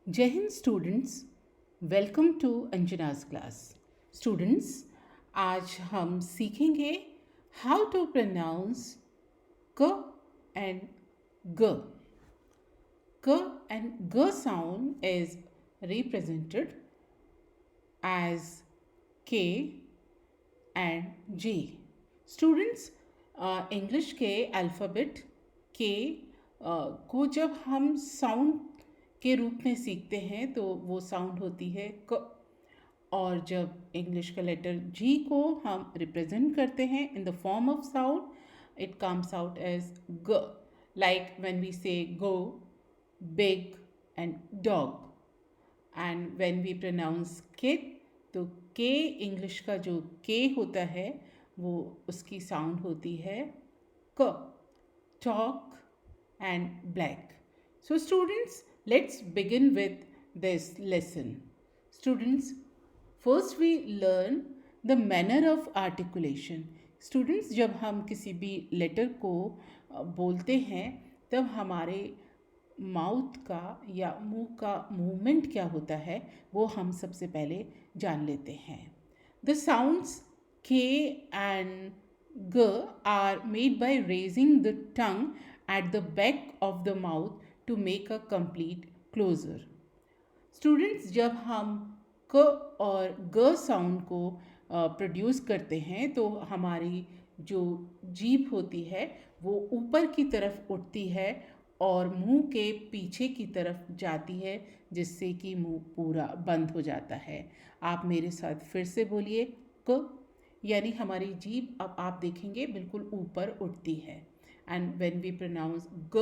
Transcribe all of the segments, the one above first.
जय हिंद students, welcome to Anjana's class. Students, आज हम सीखेंगे हाउ टू प्रोनाउंस क एंड ग। क एंड ग sound is represented as K and J। Students, English के अल्फ़ाबेट के को जब हम साउंड के रूप में सीखते हैं तो वो साउंड होती है क। और जब इंग्लिश का लेटर जी को हम रिप्रेजेंट करते हैं in the form of sound, it comes out as ग। Like when we say go, big and dog. And when we pronounce kid, तो के इंग्लिश का जो के होता है वो उसकी साउंड होती है क। Talk and black. So students, let's begin with this lesson. Students, first we learn the manner of articulation. Students, जब हम किसी भी लेटर को बोलते हैं तब हमारे माउथ का या मुंह का मूवमेंट क्या होता है वो हम सबसे पहले जान लेते हैं। द साउंड्स के एंड ग are made by raising the tongue at the back of the mouth to make a complete closure. Students, जब हम क और ग साउंड को प्रोड्यूस करते हैं तो हमारी जो जीभ होती है वो ऊपर की तरफ उठती है और मुंह के पीछे की तरफ जाती है, जिससे कि मुंह पूरा बंद हो जाता है। आप मेरे साथ फिर से बोलिए, क, यानी हमारी जीभ अब आप देखेंगे बिल्कुल ऊपर उठती है। एंड व्हेन वी प्रोनाउंस ग,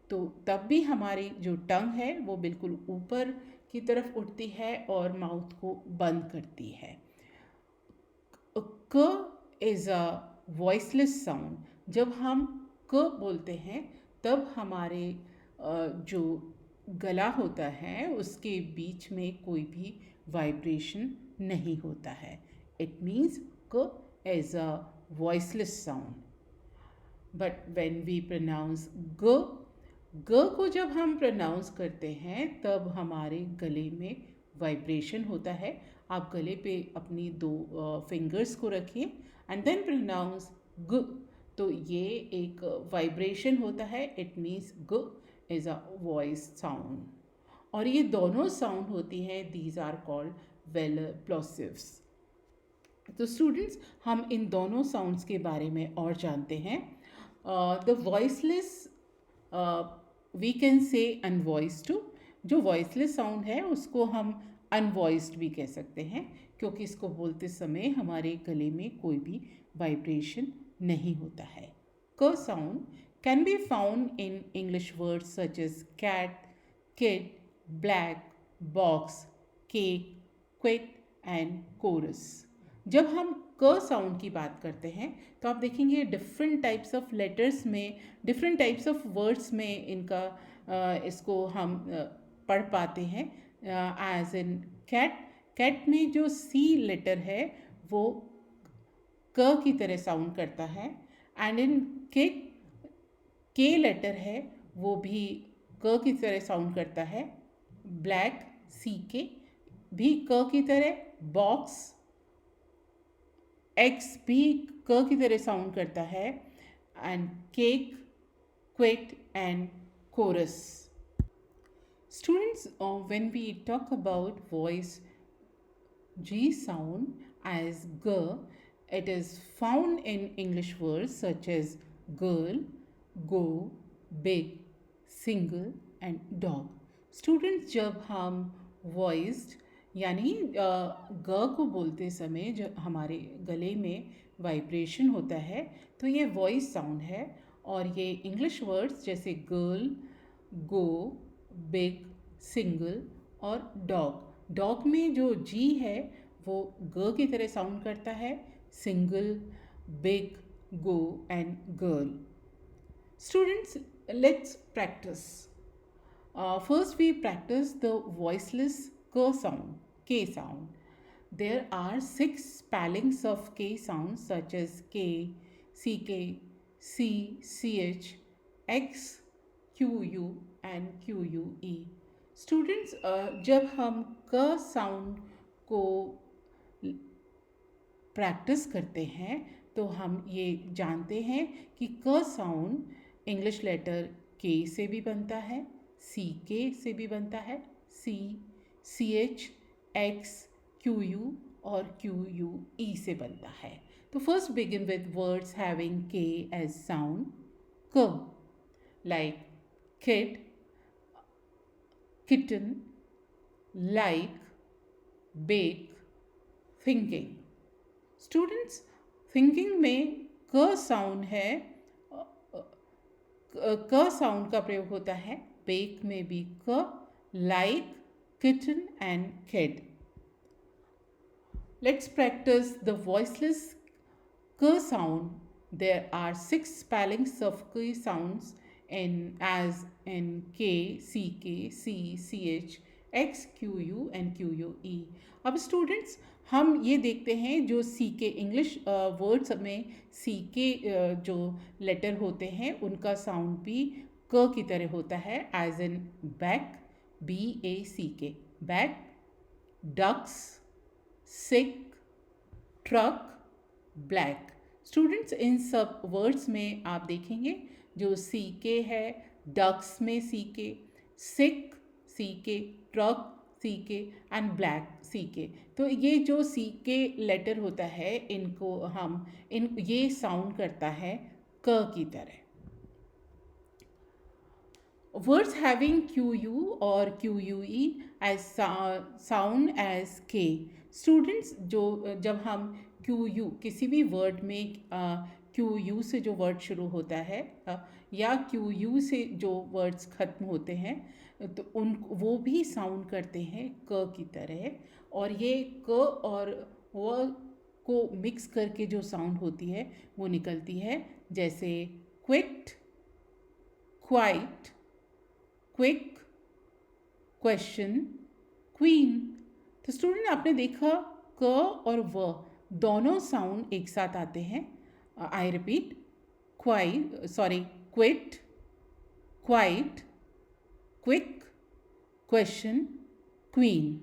तो तब भी हमारी जो टंग है वो बिल्कुल ऊपर की तरफ उठती है और माउथ को बंद करती है। क इज़ अ वॉइसलेस साउंड। जब हम क बोलते हैं तब हमारे जो गला होता है उसके बीच में कोई भी वाइब्रेशन नहीं होता है। इट मीन्स क is a voiceless sound. But when we pronounce ग, ग को जब हम प्रोनाउंस करते हैं तब हमारे गले में वाइब्रेशन होता है। आप गले पे अपनी दो फिंगर्स को रखिए एंड देन प्रोनाउंस ग, तो ये एक वाइब्रेशन होता है। इट मीन्स ग इज़ अ वॉइस साउंड। और ये दोनों साउंड होती हैं, these are called velar plosives. तो स्टूडेंट्स, हम इन दोनों साउंड्स के बारे में और जानते हैं। The voiceless, we can say अनवॉइस्ड। जो वॉइसलेस साउंड है उसको हम अनवॉइस्ड भी कह सकते हैं, क्योंकि इसको बोलते समय हमारे गले में कोई भी वाइब्रेशन नहीं होता है। क sound can be found in English words such as cat, kid, black, box, cake, quit and chorus. जब हम क साउंड की बात करते हैं तो आप देखेंगे डिफरेंट टाइप्स ऑफ लेटर्स में, डिफरेंट टाइप्स ऑफ वर्ड्स में इनका इसको हम पढ़ पाते हैं। एज इन कैट, कैट में जो सी लेटर है वो क की तरह साउंड करता है। एंड इन किक, के लेटर है वो भी क की तरह साउंड करता है। ब्लैक, सी के भी क की तरह। बॉक्स, एक्स भी क की तरह साउंड करता है। And cake, quit and chorus. Students, when we talk about voice G sound as G, it is found in English words such as girl, go, big, single and dog. Students, जब हम voiced यानी ग को बोलते समय जो हमारे गले में वाइब्रेशन होता है तो ये वॉइस साउंड है। और ये इंग्लिश वर्ड्स जैसे गर्ल, गो, बिग, सिंगल और डॉग, डॉग में जो जी है वो ग की तरह साउंड करता है। Single, big, go and girl. Students, let's practice. First we practice the voiceless क sound, K sound. There are 6 spellings of K sounds such as K, CK, C, CH, X, QU and QUE. Students, जब हम क sound को practice करते हैं तो हम ये जानते हैं कि क साउंड इंग्लिश लेटर के से भी बनता है, सी के से भी बनता है, C, C H, X, Q U और क्यू यू ई से बनता है. तो first begin with words having K as sound. क, like kid, kitten, like, bake, thinking. Students, thinking में क साउंड है, क साउंड का प्रयोग होता है. बेक में भी क, like, kitten and kid. Let's practice the voiceless k sound. There are 6 spellings of k sounds in as in k, ck, c, ch, x, qu and quue. अब स्टूडेंट्स, हम ये देखते हैं जो सी के इंग्लिश वर्ड्स में सी के जो लेटर होते हैं उनका साउंड भी क की तरह होता है. एज इन बैक, बी ए सी के, बैक, डक्स, सिक, ट्रक, ब्लैक. स्टूडेंट्स, इन सब वर्ड्स में आप देखेंगे जो सी के है, डक्स में सी के, सिक सी के, ट्रक सी के एंड ब्लैक सी के. तो ये जो सी के लेटर होता है इनको हम ये साउंड करता है क की तरह. Words having QU or QUE as sound as K. Students, जो जब हम QU किसी भी वर्ड में QU से जो वर्ड शुरू होता है या QU से जो वर्ड्स खत्म होते हैं तो वो भी साउंड करते हैं क की तरह. और ये क और व को मिक्स करके जो साउंड होती है वो निकलती है, जैसे quit, quite, quick, question, queen. तो स्टूडेंट, आपने देखा क और व दोनों साउंड एक साथ आते हैं. I repeat, quit, quite, quick, question, queen.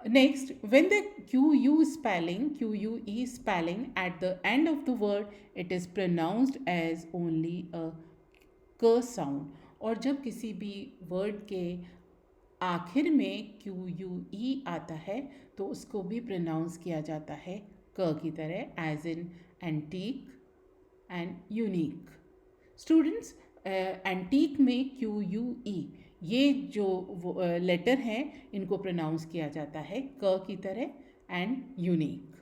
Next, when the QUE spelling at the end of the word, it is pronounced as only a क साउंड. और जब किसी भी वर्ड के आखिर में QUE आता है तो उसको भी प्रोनाउंस किया जाता है क की तरह, as in antique and unique. Students, antique में QUE ये जो लेटर हैं इनको प्रोनाउंस किया जाता है क की तरह एंड यूनिक.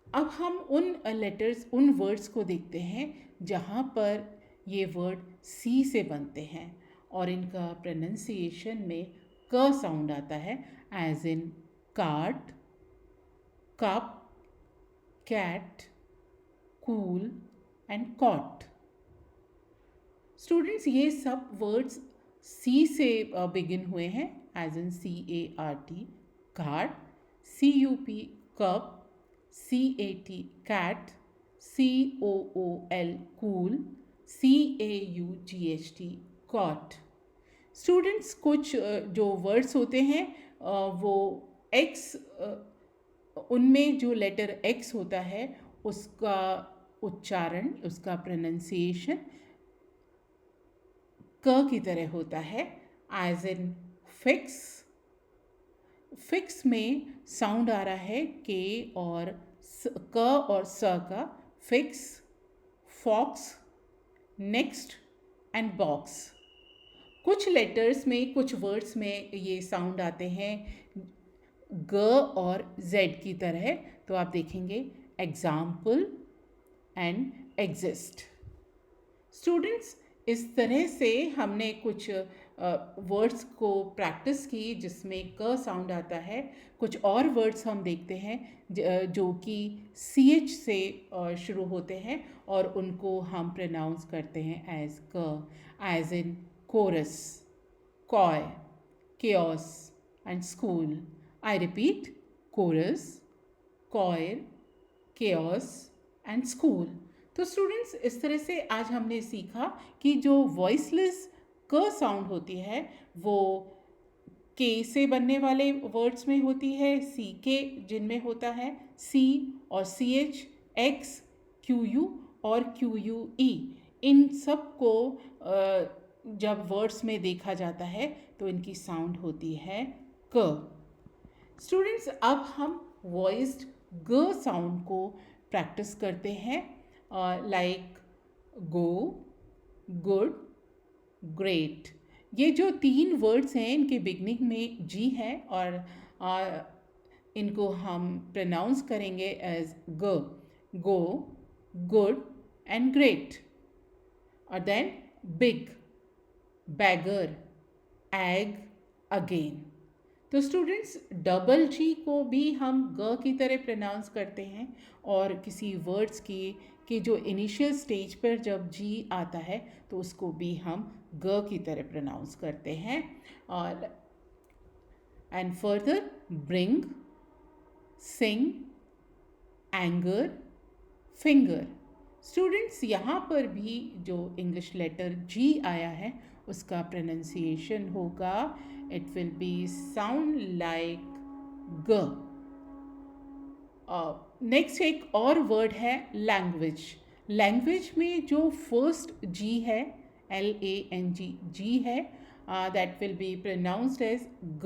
अब हम उन लेटर्स, उन वर्ड्स को देखते हैं जहाँ पर ये वर्ड सी से बनते हैं और इनका प्रोनंसिएशन में क साउंड आता है, as in cart, cup, cat, cool and caught. Students, ये सब वर्ड्स सी से बिगिन हुए हैं, as in CART, cart, CUP, cup, CAT, cat, COOL, cool, CAUGHT, caught. Students, कुछ जो वर्ड्स होते हैं वो एक्स, उनमें जो लेटर एक्स होता है उसका उच्चारण, उसका प्रोनंसिएशन क की तरह होता है, एज इन फिक्स. फिक्स में साउंड आ रहा है के और क और स का, fix, fox, next and box. कुछ लेटर्स में, कुछ वर्ड्स में ये साउंड आते हैं ग और जेड की तरह. तो आप देखेंगे एग्जाम्पल एंड एग्जिस्ट. स्टूडेंट्स, इस तरह से हमने कुछ वर्ड्स को प्रैक्टिस की जिसमें क साउंड आता है. कुछ और वर्ड्स हम देखते हैं जो कि CH से शुरू होते हैं और उनको हम प्रोनाउंस करते हैं एज क, एज इन कोरस, कॉय, chaos and school. I repeat, chorus, कॉय, केओस एंड स्कूल. तो स्टूडेंट्स, इस तरह से आज हमने सीखा कि जो वॉइसलेस क साउंड होती है वो के से बनने वाले वर्ड्स में होती है, सी के जिनमें होता है सी और C H, X, Q U और क्यू यू ई। इन सब को जब वर्ड्स में देखा जाता है तो इनकी साउंड होती है क। स्टूडेंट्स, अब हम वॉइस्ड ग साउंड को प्रैक्टिस करते हैं, लाइक गो, गुड, ग्रेट। ये जो 3 वर्ड्स हैं इनके बिगनिंग में जी है और इनको हम प्रोनाउंस करेंगे एज ग, गो, गुड एंड ग्रेट। और then big, beggar, egg, again. तो स्टूडेंट्स, डबल जी को भी हम ग की तरह प्रोनाउंस करते हैं और किसी वर्ड्स की जो इनिशियल स्टेज पर जब जी आता है तो उसको भी हम ग की तरह प्रोनाउंस करते हैं। और and further bring, sing, anger, finger. Students, यहाँ पर भी जो इंग्लिश लेटर जी आया है उसका प्रोनाउंसिएशन होगा, it will be sound like ग। नेक्स्ट एक और वर्ड है लैंग्वेज। लैंग्वेज में जो फर्स्ट जी है, LANG जी है, that will be pronounced as ग।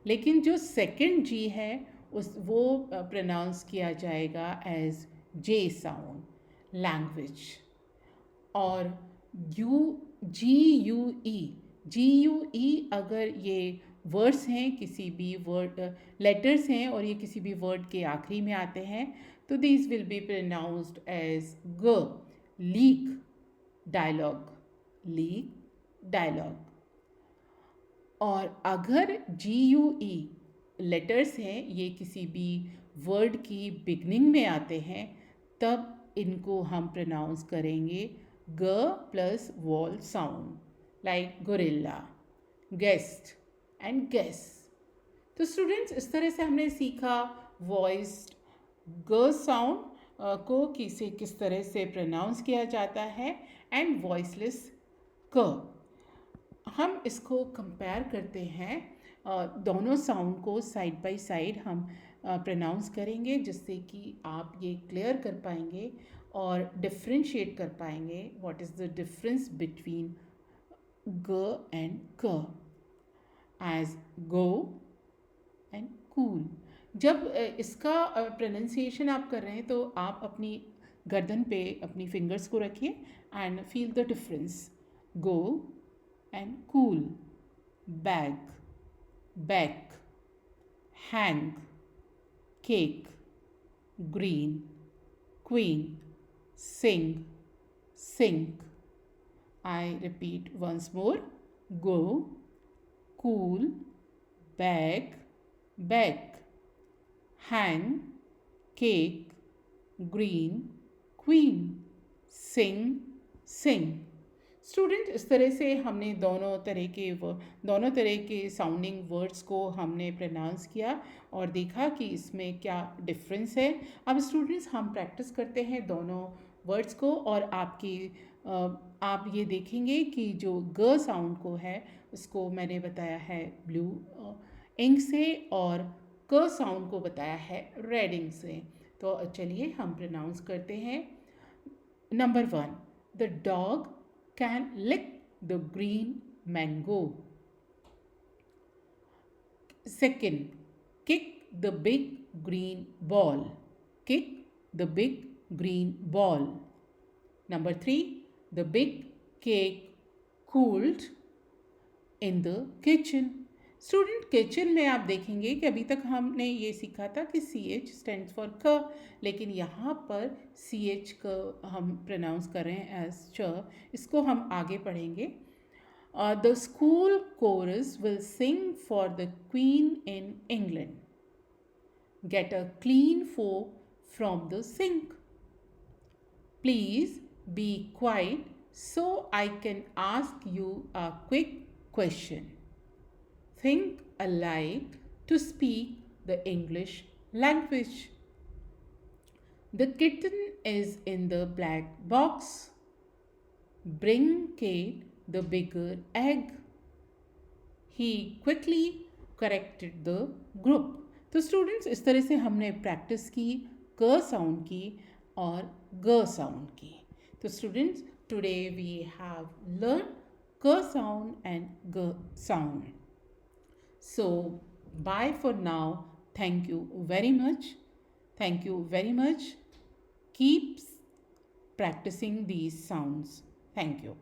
लेकिन जो सेकंड जी है वो प्रोनाउंस किया जाएगा एज जे साउंड, लैंग्वेज। और GUE अगर ये वर्ड्स हैं, किसी भी वर्ड लेटर्स हैं और ये किसी भी वर्ड के आखिरी में आते हैं तो these will be pronounced as ग, लीक, डायलॉग, लीक, डायलॉग। और अगर GUE लेटर्स हैं, ये किसी भी वर्ड की बिगनिंग में आते हैं, तब इनको हम प्रोनाउंस करेंगे ग plus vowel sound, like gorilla, guest and guess. तो स्टूडेंट्स, इस तरह से हमने सीखा वॉइस्ड ग साउंड को किस तरह से प्रोनाउंस किया जाता है एंड वॉइसलेस क। हम इसको कंपेयर करते हैं, दोनों साउंड को साइड बाय साइड हम प्रोनाउंस करेंगे जिससे कि आप ये क्लियर कर पाएंगे और डिफ्रेंशिएट कर पाएंगे what is the difference between ग एंड क, एज गो एंड कूल। जब इसका प्रोनाउंसिएशन आप कर रहे हैं तो आप अपनी गर्दन पे अपनी फिंगर्स को रखिए and feel the difference, go and cool, bag, back, hang, cake, green, queen, sing, sink. I repeat once more, go, cool, bag, back, hang, cake, green, queen, sing, sing. Student, इस तरह से हमने दोनों तरह के sounding words को हमने pronounce किया और देखा कि इसमें क्या डिफरेंस है। अब स्टूडेंट्स, हम प्रैक्टिस करते हैं दोनों वर्ड्स को और आप ये देखेंगे कि जो ग साउंड को है उसको मैंने बताया है ब्लू इंक से और क साउंड को बताया है रेड इंक से। तो चलिए हम प्रोनाउंस करते हैं। Number 1, the dog can lick the green mango. Second, kick the big green ball. Kick the big green ball. Number 3, the big cake cooled in the kitchen. Student, kitchen में आप देखेंगे कि अभी तक हमने ये सीखा था कि CH स्टैंड्स फॉर क, लेकिन यहाँ पर CH क हम प्रोनाउंस कर रहे हैं एज च। इसको हम आगे पढ़ेंगे। The school chorus will sing for the queen in England. Get a clean fork from the sink. Please be quiet so I can ask you a quick question. Think alike to speak the English language. The kitten is in the black box. Bring Kate the bigger egg. He quickly corrected the group. तो students इस तरह से हमने practice की क sound की और ग साउंड की. तो students today we have learn क साउंड एंड ग sound. So bye for now. Thank you very much. Thank you very much. Keep practicing these sounds. Thank you.